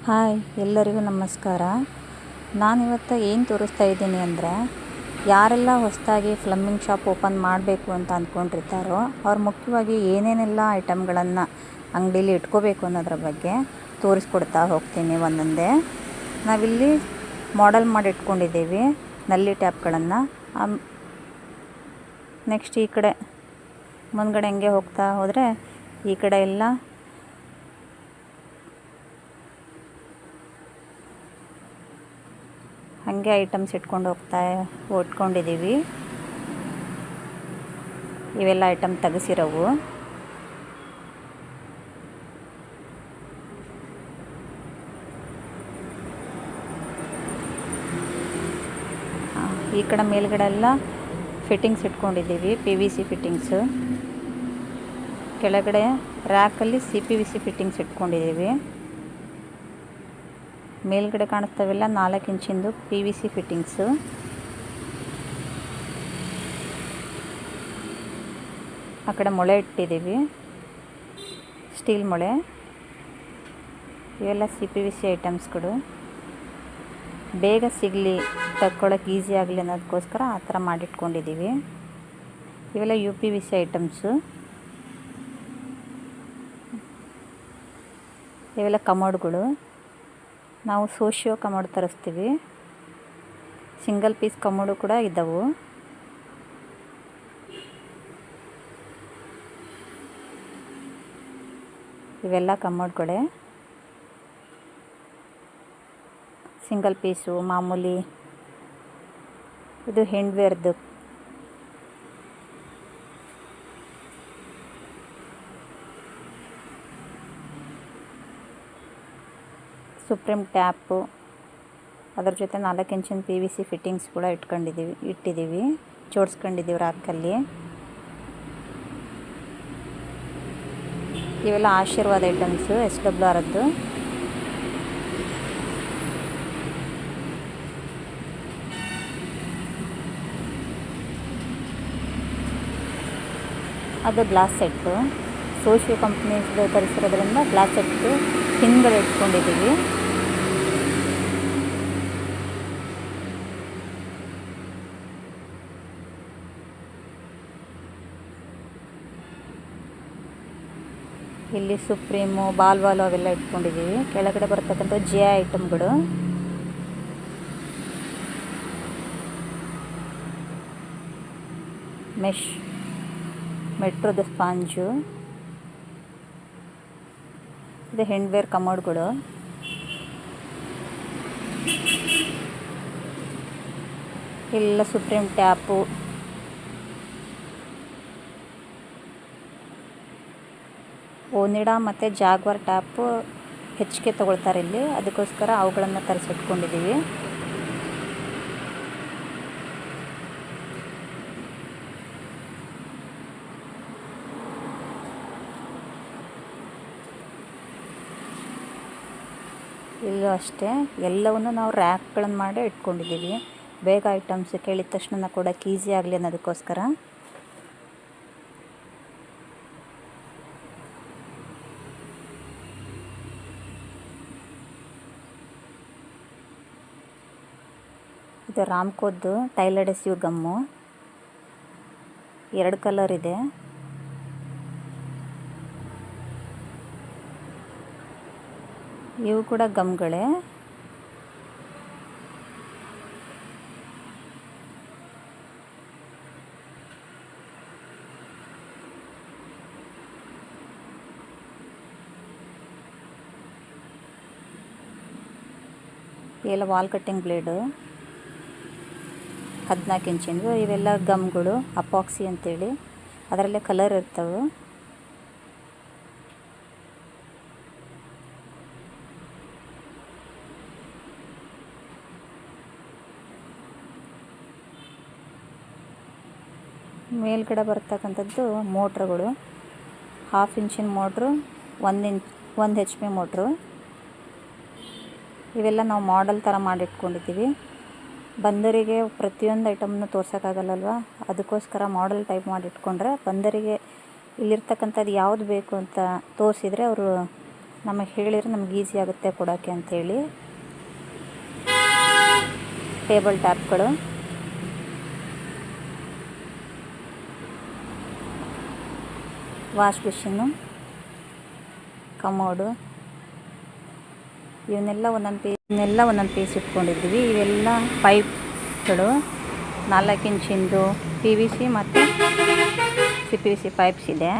Hi ಎಲ್ಲರಿಗೂ ನಮಸ್ಕಾರ. ನಾನಿವತ್ತು ಏನು ತೋರಿಸ್ತಾ ಇದ್ದೀನಿ ಅಂದರೆ, ಯಾರೆಲ್ಲ ಹೊಸದಾಗಿ ಪ್ಲಂಬಿಂಗ್ ಶಾಪ್ ಓಪನ್ ಮಾಡಬೇಕು ಅಂತ ಅಂದ್ಕೊಂಡಿರ್ತಾರೋ ಅವ್ರು ಮುಖ್ಯವಾಗಿ ಏನೇನೆಲ್ಲ ಐಟಮ್ಗಳನ್ನು ಅಂಗಡೀಲಿ ಇಟ್ಕೋಬೇಕು ಅನ್ನೋದ್ರ ಬಗ್ಗೆ ತೋರಿಸ್ಕೊಡ್ತಾ ಹೋಗ್ತೀನಿ ಒಂದೊಂದೇ. ನಾವಿಲ್ಲಿ ಮಾಡೆಲ್ ಮಾಡಿ ಇಟ್ಕೊಂಡಿದ್ದೀವಿ ನಲ್ಲಿ ಟ್ಯಾಪ್ಗಳನ್ನು. ನೆಕ್ಸ್ಟ್ ಈ ಕಡೆ ಮುಂದ್ಗಡೆ ಹಂಗೆ ಹೋಗ್ತಾ ಹೋದರೆ ಈ ಕಡೆ ಎಲ್ಲ ಹಾಗೆ ಐಟಮ್ಸ್ ಇಟ್ಕೊಂಡಿದ್ದೀವಿ. ಇವೆಲ್ಲ ಐಟಮ್ ತೆಗೆಸಿರೋವು. ಈ ಕಡೆ ಮೇಲ್ಗಡೆ ಎಲ್ಲ ಫಿಟ್ಟಿಂಗ್ಸ್ ಇಟ್ಕೊಂಡಿದ್ದೀವಿ, PVC ಫಿಟ್ಟಿಂಗ್ಸು. ಕೆಳಗಡೆ ರ್ಯಾಕಲ್ಲಿ CPVC ಫಿಟ್ಟಿಂಗ್ಸ್ ಇಟ್ಕೊಂಡಿದ್ದೀವಿ. ಮೇಲ್ಗಡೆ ಕಾಣಿಸ್ತವೆಲ್ಲ 4 ಇಂಚಿಂದು PVC ಫಿಟ್ಟಿಂಗ್ಸು. ಆ ಕಡೆ ಮೊಳೆ ಇಟ್ಟಿದ್ದೀವಿ, ಸ್ಟೀಲ್ ಮೊಳೆ. ಇವೆಲ್ಲ CPVC ಐಟಮ್ಸ್ಗಳು. ಬೇಗ ಸಿಗಲಿ, ತಕ್ಕೊಳ್ಳೋಕೆ ಈಸಿ ಆಗಲಿ ಅನ್ನೋದಕ್ಕೋಸ್ಕರ ಆ ಥರ ಮಾಡಿಟ್ಕೊಂಡಿದ್ದೀವಿ. ಇವೆಲ್ಲ UPVC ಐಟಮ್ಸು. ಇವೆಲ್ಲ ಕಮೋಡ್ಗಳು. ನಾವು ಸೋಶಿಯೋ ಕಮೋಡ್ ತರಿಸ್ತೀವಿ. ಸಿಂಗಲ್ ಪೀಸ್ ಕಮೋಡು ಕೂಡ ಇದ್ದವು. ಇವೆಲ್ಲ ಕಮೋಡ್ಗಳೇ. ಸಿಂಗಲ್ ಪೀಸು ಮಾಮೂಲಿ. ಇದು ಹೆಂಡ್ವೇರ್ದು. ಸುಪ್ರೀಮ್ ಟ್ಯಾಪು, ಅದ್ರ ಜೊತೆ 4 ಇಂಚಿನ PVC ಫಿಟ್ಟಿಂಗ್ಸ್ ಕೂಡ ಇಟ್ಟಿದ್ದೀವಿ, ಜೋಡಿಸ್ಕೊಂಡಿದ್ದೀವಿ ರ್ಯಾಕಲ್ಲಿ. ಇವೆಲ್ಲ ಆಶೀರ್ವಾದ ಐಟಮ್ಸು, SWRದ್ದು. ಅದು ಗ್ಲಾಸ್ ಸೆಟ್ಟು. ಸೋಶಿಯೋ ಕಂಪ್ನೀಸ್ದು ತರಿಸಿರೋದ್ರಿಂದ ಗ್ಲಾಸ್ ಸೆಟ್ಟು ಹಿಂದ್ಗಡೆ ಇಟ್ಕೊಂಡಿದ್ದೀವಿ. ಇಲ್ಲಿ ಸುಪ್ರೀಮು, ಬಾಲ್ವಾಲು ಅವೆಲ್ಲ ಇಟ್ಕೊಂಡಿದ್ದೀವಿ. ಕೆಳಗಡೆ ಬರ್ತಕ್ಕಂಥ GI ಐಟಮ್ಗಳು. ಮೆಟ್ರೋದು ಸ್ಪಾಂಜು. ಇದು ಹೆಂಡ್ವೇರ್ ಕಮೋಡ್ಗಳು. ಎಲ್ಲ ಸುಪ್ರೀಮ್ ಟ್ಯಾಪು. ಓನಿಡಾ ಮತ್ತು ಜಾಗ್ವಾರ್ ಟ್ಯಾಪು ಹೆಚ್ಚಿಗೆ ತೊಗೊಳ್ತಾರೆ ಇಲ್ಲಿ, ಅದಕ್ಕೋಸ್ಕರ ಅವುಗಳನ್ನು ತರಿಸಿಟ್ಕೊಂಡಿದ್ದೀವಿ. ಇಲ್ಲೂ ಅಷ್ಟೇ, ಎಲ್ಲವನ್ನು ನಾವು ರ್ಯಾಕ್ಗಳನ್ನು ಮಾಡಿ ಇಟ್ಕೊಂಡಿದ್ದೀವಿ. ಬೇಗ ಐಟಮ್ಸ್ ಕೇಳಿದ ತಕ್ಷಣ ಕೊಡೋಕೆ ಈಸಿ ಆಗಲಿ ಅನ್ನೋದಕ್ಕೋಸ್ಕರ. ಇದು ರಾಮ್ಕೋದ್ದು ಟೈಲ್ ಅಡೆಸಿವ್ ಗಮ್ಮು. 2 ಕಲರ್ ಇದೆ. ಇವು ಕೂಡ ಗಮ್ಗಳೇ. ಇವೆಲ್ಲ ವಾಲ್ ಕಟ್ಟಿಂಗ್ ಬ್ಲೇಡು, 14 ಇಂಚಿಂದು. ಇವೆಲ್ಲ ಗಮ್ಗಳು, ಅಪಾಕ್ಸಿ ಅಂತೇಳಿ. ಅದರಲ್ಲೇ ಕಲರ್ ಇರ್ತವೆ. ಮೇಲ್ಗಡೆ ಬರ್ತಕ್ಕಂಥದ್ದು ಮೋಟ್ರುಗಳು. 1/2 ಇಂಚಿನ ಮೋಟ್ರು, 1 HP ಮೋಟ್ರು. ಇವೆಲ್ಲ ನಾವು ಮಾಡೆಲ್ ಥರ ಮಾಡಿಟ್ಕೊಂಡಿದ್ದೀವಿ. ಬಂದರಿಗೆ ಪ್ರತಿಯೊಂದು ಐಟಮ್ನ ತೋರ್ಸೋಕ್ಕಾಗಲ್ಲಲ್ವ, ಅದಕ್ಕೋಸ್ಕರ ಮಾಡೆಲ್ ಟೈಪ್ ಮಾಡಿಟ್ಕೊಂಡ್ರೆ ಬಂದರಿಗೆ ಇಲ್ಲಿರ್ತಕ್ಕಂಥದ್ದು ಯಾವುದು ಬೇಕು ಅಂತ ತೋರಿಸಿದರೆ ಅವರು ನಮಗೆ ಹೇಳಿದ್ರೆ ನಮ್ಗೆ ಈಸಿ ಆಗುತ್ತೆ ಕೊಡೋಕ್ಕೆ ಅಂಥೇಳಿ. ಟೇಬಲ್ ಟ್ಯಾಪ್ಗಳು, ವಾಶ್ ಮಿಷಿನ್ನು, ಕಮೋಡು, ಇವನ್ನೆಲ್ಲ ಒಂದೊಂದು ಪೀಸ್ ಇಟ್ಕೊಂಡಿದ್ವಿ. ಇವೆಲ್ಲ ಪೈಪ್ಗಳು, 4 ಇಂಚಿಂದು PVC ಮತ್ತು CPVC ಪೈಪ್ಸ್ ಇದೆ.